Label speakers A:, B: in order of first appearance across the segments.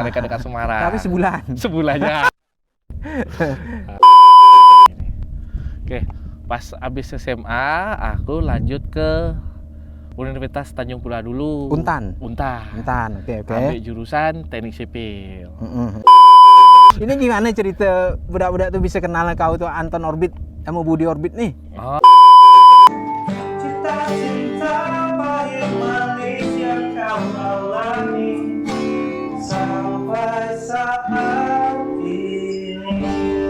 A: Nah, dekat-dekat Semarang.
B: Tapi sebulan.
A: Sebulannya. Oke, pas abis SMA aku lanjut ke Universitas Tanjung Pura dulu.
B: Untan.
A: Untan.
B: Oke.
A: Ambil jurusan teknik sipil.
B: Ini gimana cerita budak-budak tuh bisa kenal kau tuh Anton Orbit sama Budi Orbit nih?
A: Oh.
C: Cinta pahit manis yang kau alami sampai saat ini.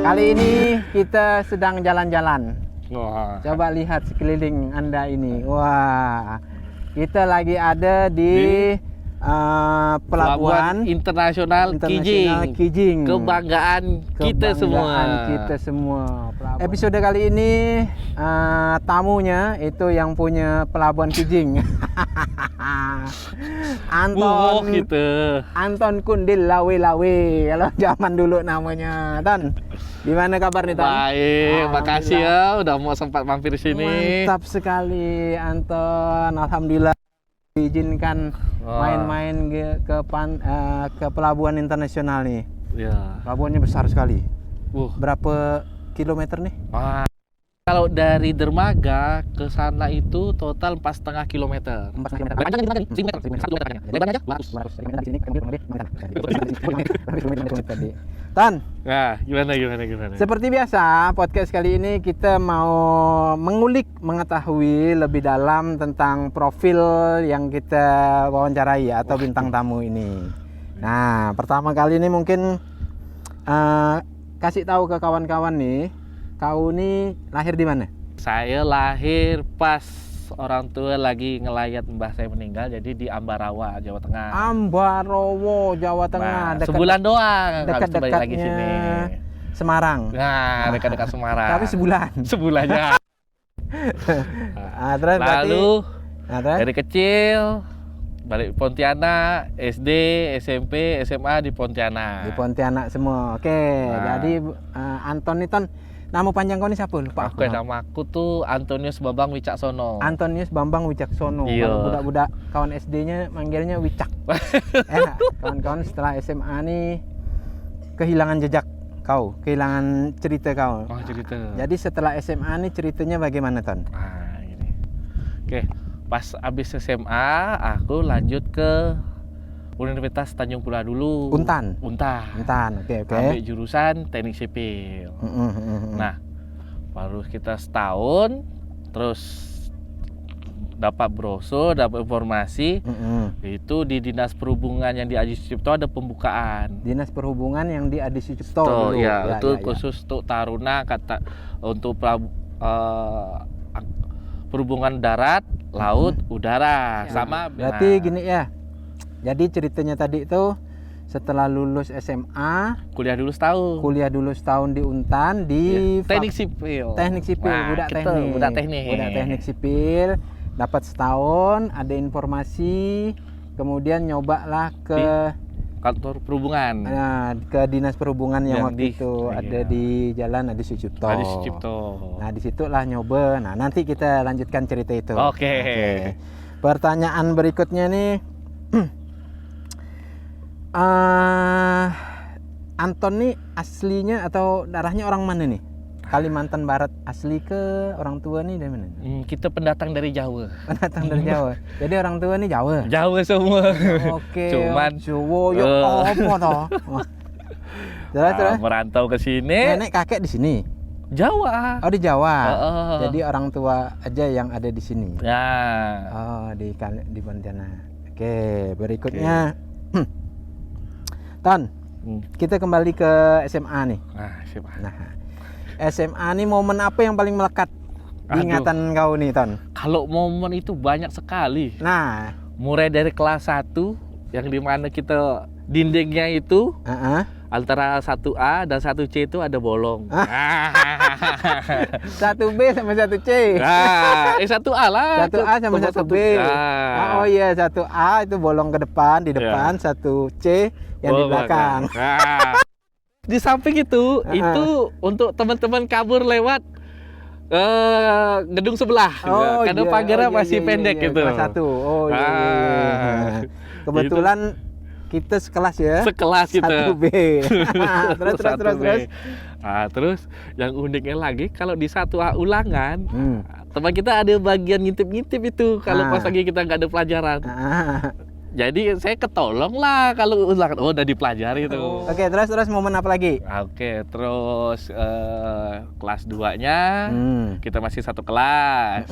B: Kali ini kita sedang jalan-jalan.
A: Wah.
B: Coba lihat sekeliling Anda ini. Wah, kita lagi ada di Pelabuhan
A: Internasional Kijing. Kebanggaan kita semua.
B: Episode kali ini tamunya itu yang punya Pelabuhan Kijing. Anton Kundil Lawe kalau zaman dulu namanya. Ton, gimana kabar nih Ton?
A: Baik, makasih ya udah mau sempat mampir sini.
B: Mantap sekali Anton, alhamdulillah diizinkan main-main ke Pelabuhan Internasional nih.
A: Ya.
B: Pelabuhannya besar sekali. Berapa kilometer nih?
A: Kalau dari dermaga ke sana itu total 4,5 kilometer.
B: 4,5 kilometer.
A: Panjangnya gimana nih? 1 meter. 1 meter. Lebarnya aja 100.
B: Tan,
A: Nah, gimana?
B: seperti biasa podcast kali ini kita mau mengetahui lebih dalam tentang profil yang kita wawancarai atau bintang tamu ini. Nah, pertama kali ini mungkin kasih tahu ke kawan-kawan nih, kau nih lahir di mana?
A: Saya lahir pas orang tua lagi ngelayat mbah saya meninggal, jadi di Ambarawa, Jawa Tengah.
B: Ambarawa, Jawa Tengah.
A: Nah, sebulan doang. Dekat-dekatnya lagi sini.
B: Semarang.
A: Nah, dekat-dekat Semarang.
B: Tapi sebulan.
A: Sebulannya.
B: Terus
A: Lalu
B: berarti,
A: dari kecil balik Pontianak, SD, SMP, SMA di Pontianak.
B: Di Pontianak semua. Oke, jadi Anton itu nama panjang kau ini siapa? Lupa aku.
A: Nama aku tuh Antonius Bambang Wicaksono.
B: Antonius Bambang Wicaksono.
A: Iya.
B: Kalau budak-budak kawan SD-nya manggilnya Wicak. Kawan-kawan setelah SMA nih kehilangan jejak kau, kehilangan cerita kau.
A: Oh, cerita.
B: Jadi setelah SMA nih ceritanya bagaimana, Ton?
A: Gini. Oke, pas abis SMA aku lanjut ke Universitas Tanjung Pura dulu.
B: Untan. Oke.
A: Ambil jurusan teknik sipil. Nah, baru kita setahun, terus dapat brosur, dapat informasi. Itu di Dinas Perhubungan yang di Adi Sucipto ada pembukaan.
B: Dinas Perhubungan yang di Adi Sucipto dulu.
A: Ya, itu khusus untuk taruna, untuk perhubungan darat, laut, udara, sama.
B: Berarti gini ya. Jadi ceritanya tadi itu setelah lulus SMA
A: kuliah dulu setahun
B: di Untan di
A: teknik sipil.
B: Budak teknik sipil dapat setahun, ada informasi, kemudian nyobalah ke
A: kantor perhubungan.
B: Nah, ke Dinas Perhubungan yang waktu itu ada di Jalan Adi Sucipto. Nah, disitulah nyoba. Nah, nanti kita lanjutkan cerita itu.
A: Oke.
B: Pertanyaan berikutnya nih. Anton nih aslinya atau darahnya orang mana nih? Kalimantan Barat asli ke orang tua nih dari mana?
A: Kita pendatang dari Jawa.
B: Jadi orang tua nih Jawa.
A: Jawa semua.
B: Oke.
A: Cuman
B: Jawa ya apa toh? Terus
A: merantau ke sini.
B: Nenek kakek di sini.
A: Jawa.
B: Oh, di Jawa. Jadi orang tua aja yang ada di sini.
A: Ya.
B: Oh, di Pontianak. Oke, berikutnya. Ton, kita kembali ke SMA nih. SMA nih momen apa yang paling melekat di ingatan kau nih, Ton?
A: Kalau momen itu banyak sekali.
B: Nah,
A: mulai dari kelas 1 yang dimana kita dindingnya itu antara 1A dan 1C itu ada bolong.
B: 1B sama 1C.
A: 1A lah.
B: 1A sama 1B. Oh iya, 1A itu bolong ke depan, di depan, 1C yang di belakang.
A: Di samping itu untuk teman-teman kabur lewat gedung sebelah. Karena pagarnya masih pendek gitu.
B: Kelas 1. Oh iya. Kebetulan kita sekelas ya.
A: Sekelas kita.
B: 1B. terus.
A: Nah, terus yang uniknya lagi kalau di 1A ulangan, teman kita ada bagian ngintip-ngintip itu kalau pas lagi kita nggak ada pelajaran. Jadi saya ketolong lah kalau ulangan. Oh, udah dipelajari tuh.
B: Oke, terus momen apa lagi?
A: Oke, terus kelas 2-nya kita masih satu kelas.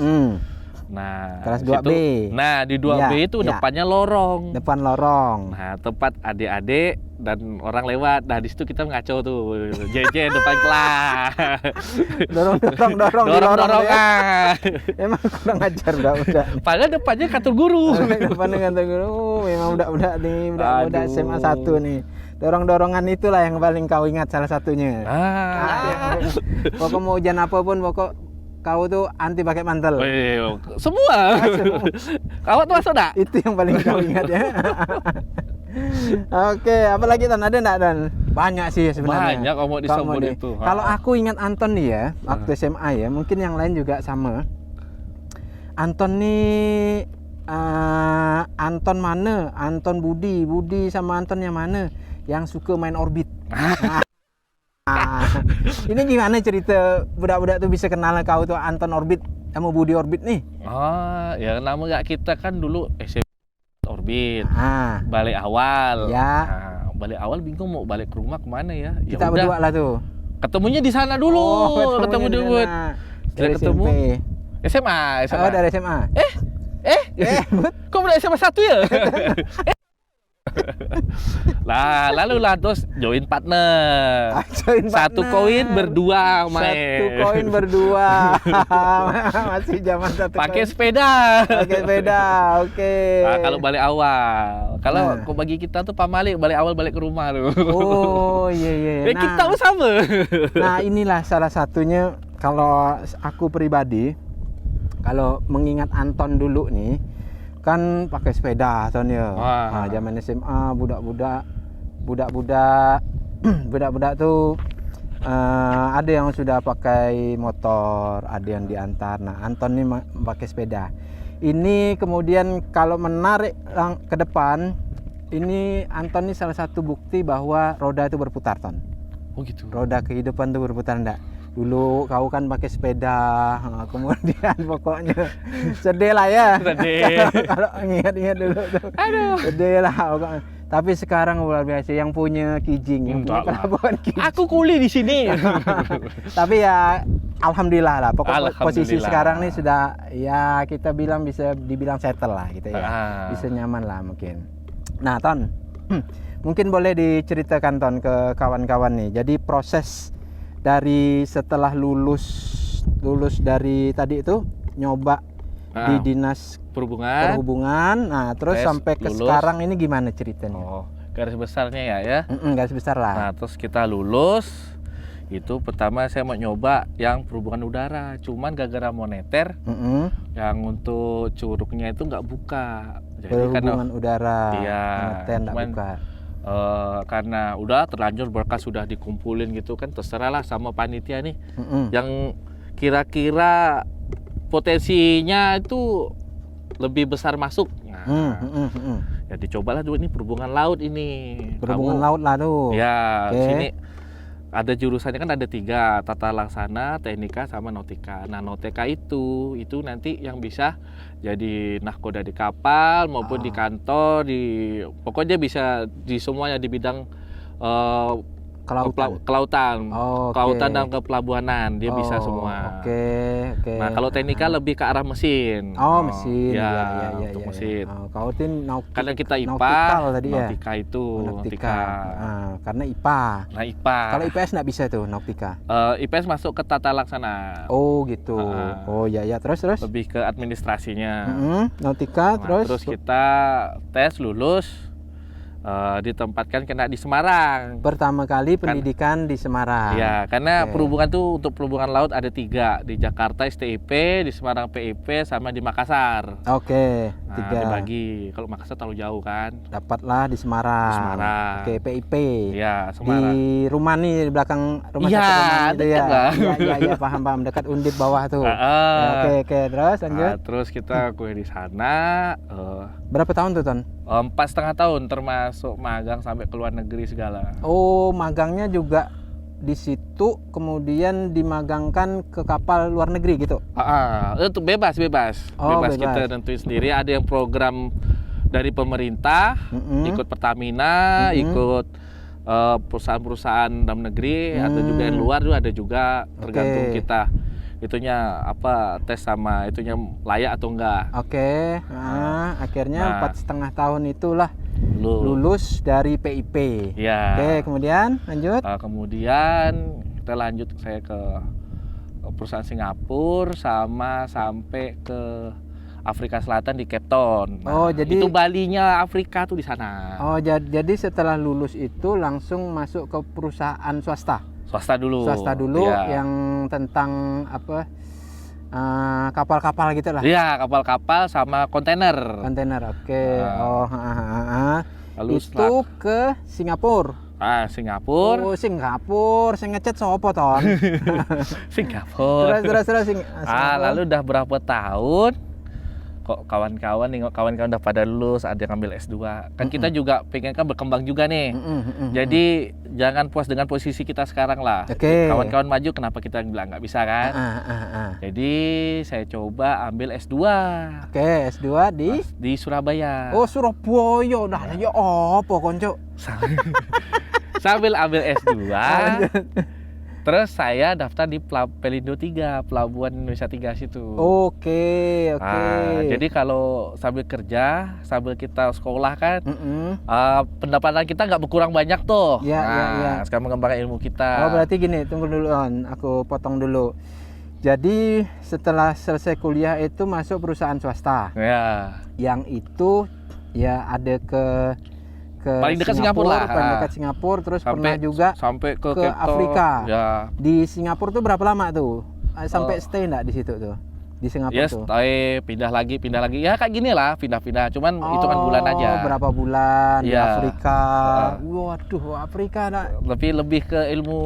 A: Nah,
B: kelas 2B.
A: Nah, di 2B itu depannya lorong.
B: Depan lorong.
A: Nah, tempat adik-adik dan orang lewat. Nah, di situ kita ngaco tuh. JJ depan kelas. Dorong.
B: Emang kurang ajar udah.
A: Padahal depannya kantor guru.
B: Depannya kantor guru. Memang udah nih, udah SMA 1 nih. Dorong-dorongan itulah yang paling kau ingat salah satunya. Pokok mau hujan apapun, pokok kau tuh anti pakai mantel.
A: Semua. Kau tuh masuk dah.
B: Itu yang paling kau ingat ya. Oke, apa lagi Tan? Ada enggak Dan? Banyak sih sebenarnya.
A: Banyak kamu disebut itu.
B: Kalau aku ingat Anton nih ya, waktu SMA ya, mungkin yang lain juga sama. Anton nih Anton mana? Anton Budi sama Anton yang mana? Yang suka main orbit. Ini gimana cerita budak-budak tuh bisa kenal kau tuh Anton Orbit sama Budi Orbit nih?
A: Ya nama gak kita kan dulu SMP Orbit. Balik awal.
B: Ya.
A: Nah, balik awal bingung mau balik ke rumah kemana ya?
B: Kita berdua lah tuh.
A: Ketemunya di sana dulu. Ketemu dulu.
B: Dari
A: ketemu SMA.
B: Oh, dari SMA.
A: Kok udah SMA 1 ya? Lah, lalu terus join partner. Satu koin berdua main.
B: Satu koin berdua. Masih zaman satu
A: pakai
B: koin.
A: sepeda.
B: Pakai sepeda. Oke.
A: Nah, kalau balik awal. Kalau kok bagi kita tuh balik awal balik ke rumah tuh.
B: Oh, iya.
A: Kita pun sama.
B: Nah, inilah salah satunya kalau aku pribadi kalau mengingat Anton dulu nih kan pakai sepeda Ton ya. Nah, zaman SMA budak-budak tuh ada yang sudah pakai motor, ada yang diantar. Nah, Anton nih pakai sepeda. Ini kemudian kalau menarik ke depan, ini Anton nih salah satu bukti bahwa roda itu berputar, Ton.
A: Oh gitu.
B: Roda kehidupan tuh berputar enggak? Dulu kau kan pakai sepeda, kemudian pokoknya sedih lah ya.
A: Sedih.
B: Kalau ingat-ingat dulu tuh. Aduh. Sedih lah pokoknya. Tapi sekarang luar biasa yang punya kijing, yang punya pelabuhan kijing.
A: Aku kuli di sini.
B: Tapi ya alhamdulillah lah. Pokoknya posisi sekarang nih sudah ya kita bilang bisa dibilang settle lah gitu ya. Bisa nyaman lah mungkin. Nah, Ton. Mungkin boleh diceritakan Ton ke kawan-kawan nih. Jadi proses dari setelah lulus dari tadi itu nyoba di dinas perhubungan, nah terus sampai ke sekarang ini gimana ceritanya?
A: Garis besarnya ya.
B: Garis besar lah.
A: Nah terus kita lulus itu pertama saya mau nyoba yang perhubungan udara, cuman gara-gara moneter yang untuk curugnya itu nggak buka.
B: Jadi perhubungan udara.
A: Iya.
B: Moneter nggak buka.
A: Karena udah terlanjur berkas sudah dikumpulin gitu kan, terserah lah sama panitia nih yang kira-kira potensinya itu lebih besar masuk. Ya dicobalah dulu ini perhubungan laut ini.
B: Perhubungan laut lah tuh.
A: Ya, sini ada jurusannya kan ada 3, tata laksana, teknika sama nautika. Nah, nautika itu nanti yang bisa jadi nahkoda di kapal maupun di kantor, pokoknya bisa di semuanya di bidang kelautan, kelautan dan kepelabuhanan dia bisa semua.
B: Oke.
A: Nah kalau teknika lebih ke arah mesin.
B: Mesin.
A: Ya, untuk mesin.
B: Kau tin
A: karena kita IPA,
B: tadi
A: nautika itu.
B: Nautika. Karena IPA.
A: Nah IPA.
B: Kalau IPS nggak bisa tuh nautika.
A: IPS masuk ke tata laksana.
B: Oh gitu. Oh ya terus.
A: Lebih ke administrasinya.
B: Nautika
A: terus kita tes lulus. Ditempatkan kena di Semarang.
B: Pertama kali pendidikan di Semarang.
A: Ya, karena perhubungan tuh untuk perhubungan laut ada 3 di Jakarta STIP, di Semarang PIP, sama di Makassar.
B: Oke,
A: 3. Dibagi. Kalau Makassar terlalu jauh kan.
B: Dapatlah di Semarang. Oke, PIP.
A: Ya, Semarang.
B: Di rumah nih di belakang rumah
A: sakit
B: rumah itu ya.
A: Iya,
B: paham dekat Undip bawah tuh. Oke, terus lanjut.
A: Terus kita kuliah di sana.
B: Berapa tahun tuh, Ton?
A: 4,5 tahun termasuk magang sampai ke luar negeri segala.
B: Oh, magangnya juga di situ, kemudian dimagangkan ke kapal luar negeri gitu.
A: Itu bebas.
B: Oh, bebas.
A: Kita nentuin sendiri. Ada yang program dari pemerintah, ikut Pertamina, ikut perusahaan-perusahaan dalam negeri, atau juga yang luar juga ada juga, tergantung kita itunya apa, tes sama itunya layak atau enggak.
B: Oke. Akhirnya 4,5 tahun itulah lulus dari PIP.
A: Ya.
B: Oke, kemudian lanjut.
A: Kemudian kita lanjut, saya ke perusahaan Singapura sama sampai ke Afrika Selatan di Cape Town.
B: Oh, jadi
A: itu Balinya Afrika tuh di sana.
B: Oh, jadi setelah lulus itu langsung masuk ke perusahaan swasta.
A: Swasta dulu
B: ya. Yang tentang apa, kapal-kapal gitu lah.
A: Iya, kapal-kapal sama kontainer.
B: Oke.
A: Lalu
B: itu ke Singapura.
A: Singapura.
B: Oh, Singapura. Sing ngechat sopo ton?
A: Singapura.
B: Terus
A: lalu udah berapa tahun kok kawan-kawan udah pada lulus, ada yang ambil S2. Kan kita juga pengen kan berkembang juga nih. Jadi jangan puas dengan posisi kita sekarang lah. Kawan-kawan maju, kenapa kita bilang nggak bisa kan? Jadi saya coba ambil S2.
B: Oke, S2
A: di Surabaya.
B: Oh, Surabaya. Nah, ya apa konco?
A: Sambil ambil S2. Terus saya daftar di Pelindo 3, Pelabuhan Indonesia 3 situ. Oke. Jadi kalau sambil kerja, sambil kita sekolah kan, pendapatan kita nggak berkurang banyak tuh.
B: Iya.
A: Sekarang mengembangkan ilmu kita.
B: Oh, berarti gini, tunggu dulu On, aku potong dulu. Jadi setelah selesai kuliah itu masuk perusahaan swasta.
A: Ya.
B: Yang itu ya ada ke
A: paling dekat Singapura lah.
B: Paling dekat Singapura, terus pernah juga
A: sampai ke
B: Afrika.
A: Ya.
B: Di Singapura tuh berapa lama tuh? Sampai stay enggak di situ tuh? Di Singapura tuh?
A: Stay, pindah lagi. Ya kayak gini lah, pindah-pindah. Cuman hitungan bulan aja.
B: Berapa bulan di Afrika? Waduh, Afrika
A: lebih ke ilmu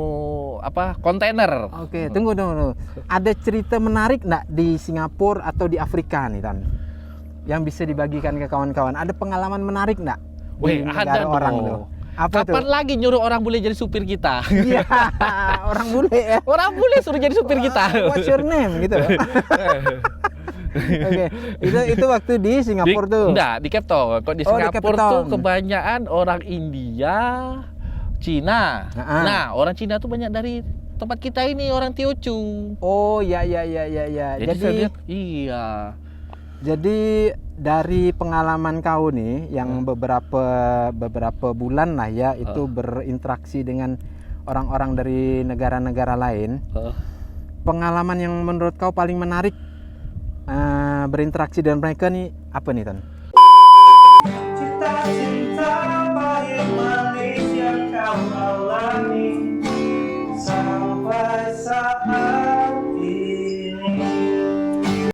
A: apa? Kontainer.
B: Oke, tunggu. Ada cerita menarik enggak di Singapura atau di Afrika nih, Tan? Yang bisa dibagikan ke kawan-kawan. Ada pengalaman menarik enggak?
A: Ada orang tuh. Kapan lagi nyuruh orang bule jadi supir kita?
B: Iya, orang bule ya.
A: Orang bule suruh jadi supir kita.
B: What's your name gitu. Oke, itu waktu di Singapura tuh.
A: Enggak, di Cape Town. Kok di Singapura tuh kebanyakan orang India, Cina. Nah, orang Cina tuh banyak dari tempat kita ini, orang Teochew.
B: Oh, ya.
A: Jadi saya lihat, iya.
B: Jadi dari pengalaman kau nih yang beberapa bulan lah ya itu berinteraksi dengan orang-orang dari negara-negara lain. Pengalaman yang menurut kau paling menarik berinteraksi dengan mereka nih apa nih, Tan?